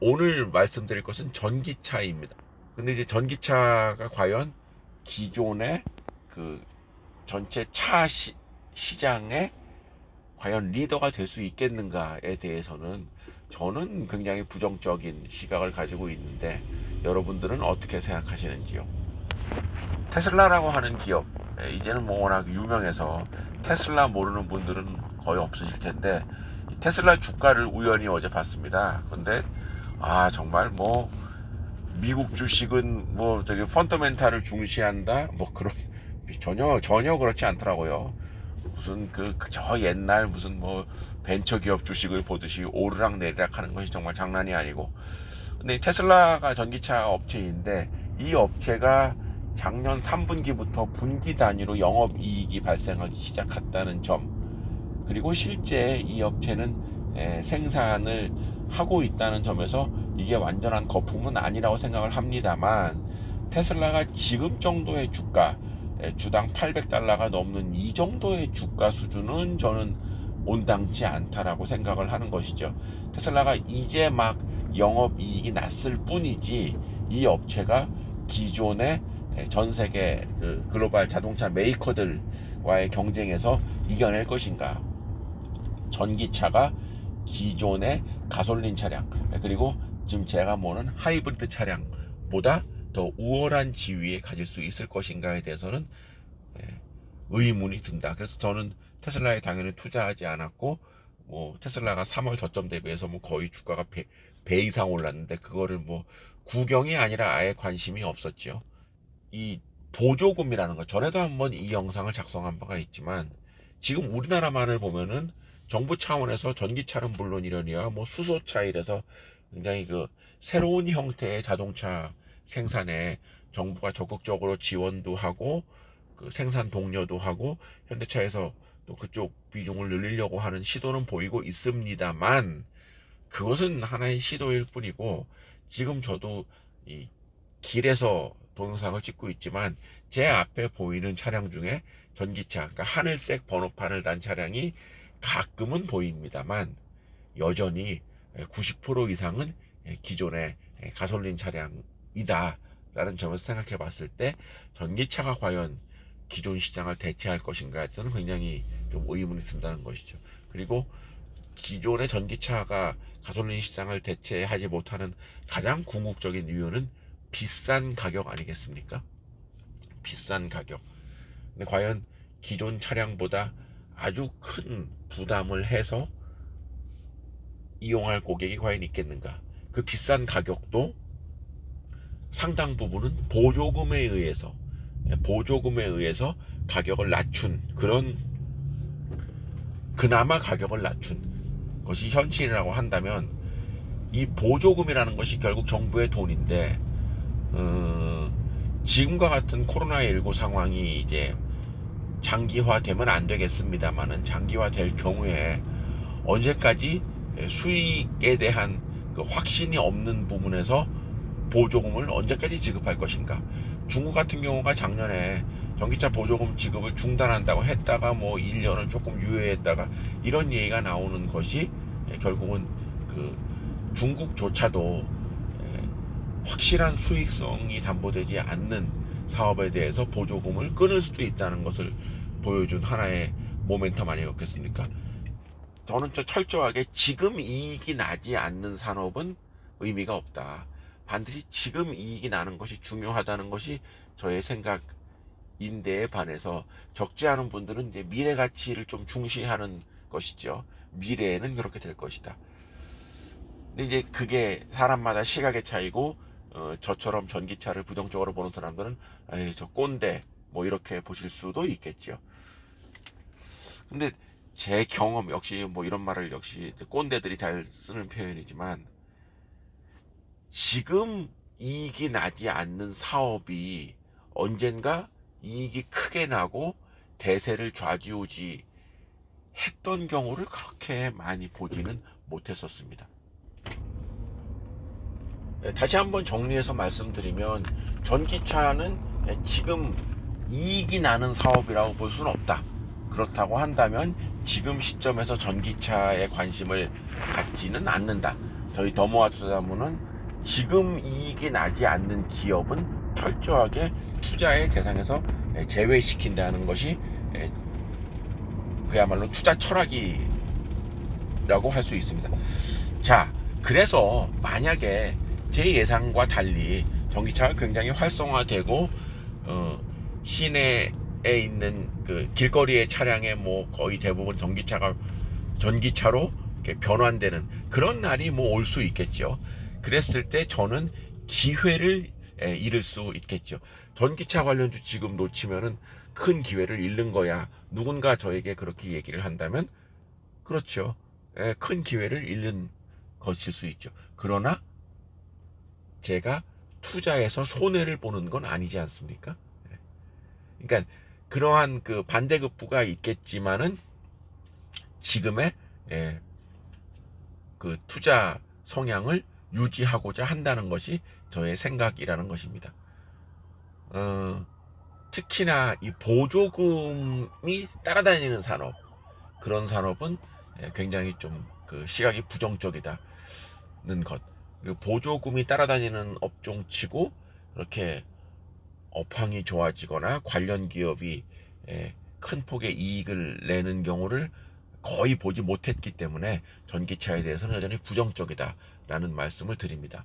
오늘 말씀드릴 것은 전기차입니다. 근데 이제 전기차가 과연 기존의 그 전체 시장에 과연 리더가 될 수 있겠는가에 대해서는 저는 굉장히 부정적인 시각을 가지고 있는데, 여러분들은 어떻게 생각하시는지요? 테슬라라고 하는 기업, 이제는 뭐 워낙 유명해서 테슬라 모르는 분들은 거의 없으실 텐데, 테슬라 주가를 우연히 어제 봤습니다. 근데 정말 뭐 미국 주식은 뭐 되게 펀더멘탈을 중시한다 뭐 그런, 전혀 그렇지 않더라고요. 무슨 저 옛날 무슨 뭐 벤처기업 주식을 보듯이 오르락 내리락 하는 것이 정말 장난이 아니고. 근데 테슬라가 전기차 업체인데, 이 업체가 작년 3분기부터 분기 단위로 영업이익이 발생하기 시작했다는 점, 그리고 실제 이 업체는 생산을 하고 있다는 점에서 이게 완전한 거품은 아니라고 생각을 합니다만, 테슬라가 지금 정도의 주가, 주당 $800가 넘는 이 정도의 주가 수준은 저는 온당치 않다라고 생각을 하는 것이죠. 테슬라가 이제 막 영업이익이 났을 뿐이지, 이 업체가 기존의 전 세계 글로벌 자동차 메이커들과의 경쟁에서 이겨낼 것인가. 전기차가 기존의 가솔린 차량, 그리고 지금 제가 보는 하이브리드 차량보다 더 우월한 지위에 가질 수 있을 것인가에 대해서는 의문이 든다. 그래서 저는 테슬라에 당연히 투자하지 않았고, 뭐 테슬라가 3월 저점 대비해서 뭐 거의 주가가 배 이상 올랐는데, 그거를 뭐 구경이 아니라 아예 관심이 없었죠. 이 보조금이라는 거, 전에도 한번 이 영상을 작성한 바가 있지만, 지금 우리나라만을 보면은 정부 차원에서 전기차는 물론이려니와 뭐 수소차 이래서 굉장히 새로운 형태의 자동차 생산에 정부가 적극적으로 지원도 하고, 생산 독려도 하고, 현대차에서 또 그쪽 비중을 늘리려고 하는 시도는 보이고 있습니다만, 그것은 하나의 시도일 뿐이고, 지금 저도 이 길에서 동영상을 찍고 있지만, 제 앞에 보이는 차량 중에 전기차, 그러니까 하늘색 번호판을 단 차량이 가끔은 보입니다만, 여전히 90% 이상은 기존의 가솔린 차량이다 라는 점을 생각해 봤을 때, 전기차가 과연 기존 시장을 대체할 것인가, 저는 굉장히 좀 의문이 든다는 것이죠. 그리고 기존의 전기차가 가솔린 시장을 대체하지 못하는 가장 궁극적인 이유는 비싼 가격 아니겠습니까? 비싼 가격. 근데 과연 기존 차량보다 아주 큰 부담을 해서 이용할 고객이 과연 있겠는가? 그 비싼 가격도 상당 부분은 보조금에 의해서 가격을 낮춘, 그나마 가격을 낮춘 것이 현실이라고 한다면, 이 보조금이라는 것이 결국 정부의 돈인데, 지금과 같은 코로나19 상황이 이제 장기화되면 안 되겠습니다만은, 장기화될 경우에 언제까지 수익에 대한 확신이 없는 부분에서 보조금을 언제까지 지급할 것인가. 중국 같은 경우가 작년에 전기차 보조금 지급을 중단한다고 했다가 뭐 1년을 조금 유예했다가 이런 얘기가 나오는 것이, 결국은 중국조차도 확실한 수익성이 담보되지 않는 사업에 대해서 보조금을 끊을 수도 있다는 것을 보여준 하나의 모멘텀 아니었겠습니까? 저는 철저하게 지금 이익이 나지 않는 산업은 의미가 없다. 반드시 지금 이익이 나는 것이 중요하다는 것이 저의 생각인데에 반해서, 적지 않은 분들은 이제 미래 가치를 좀 중시하는 것이죠. 미래에는 그렇게 될 것이다. 근데 이제 그게 사람마다 시각의 차이고, 저처럼 전기차를 부정적으로 보는 사람들은 에이, 저 꼰대 뭐 이렇게 보실 수도 있겠죠. 근데 제 경험 역시 뭐 이런 말을 역시 꼰대들이 잘 쓰는 표현이지만, 지금 이익이 나지 않는 사업이 언젠가 이익이 크게 나고 대세를 좌지우지 했던 경우를 그렇게 많이 보지는 못했었습니다. 다시 한번 정리해서 말씀드리면, 전기차는 지금 이익이 나는 사업이라고 볼 수는 없다. 그렇다고 한다면 지금 시점에서 전기차에 관심을 갖지는 않는다. 저희 더모아 투자자문은 지금 이익이 나지 않는 기업은 철저하게 투자의 대상에서 제외시킨다는 것이 그야말로 투자 철학이라고 할 수 있습니다. 자, 그래서 만약에 제 예상과 달리 전기차가 굉장히 활성화되고 시내에 있는 그 길거리의 차량에 뭐 거의 대부분 전기차로 이렇게 변환되는 그런 날이 뭐 올 수 있겠죠. 그랬을 때 저는 기회를 잃을 수 있겠죠. 전기차 관련주 지금 놓치면은 큰 기회를 잃는 거야. 누군가 저에게 그렇게 얘기를 한다면 그렇죠. 큰 기회를 잃는 것일 수 있죠. 그러나 제가 투자해서 손해를 보는 건 아니지 않습니까? 그러니까 그러한 그 반대급부가 있겠지만은 지금의 그 투자 성향을 유지하고자 한다는 것이 저의 생각이라는 것입니다. 특히나 이 보조금이 따라다니는 산업, 그런 산업은 굉장히 좀 그 시각이 부정적이다는 것. 그리고 보조금이 따라다니는 업종치고 그렇게 업황이 좋아지거나 관련 기업이 큰 폭의 이익을 내는 경우를 거의 보지 못했기 때문에 전기차에 대해서는 여전히 부정적이다라는 말씀을 드립니다.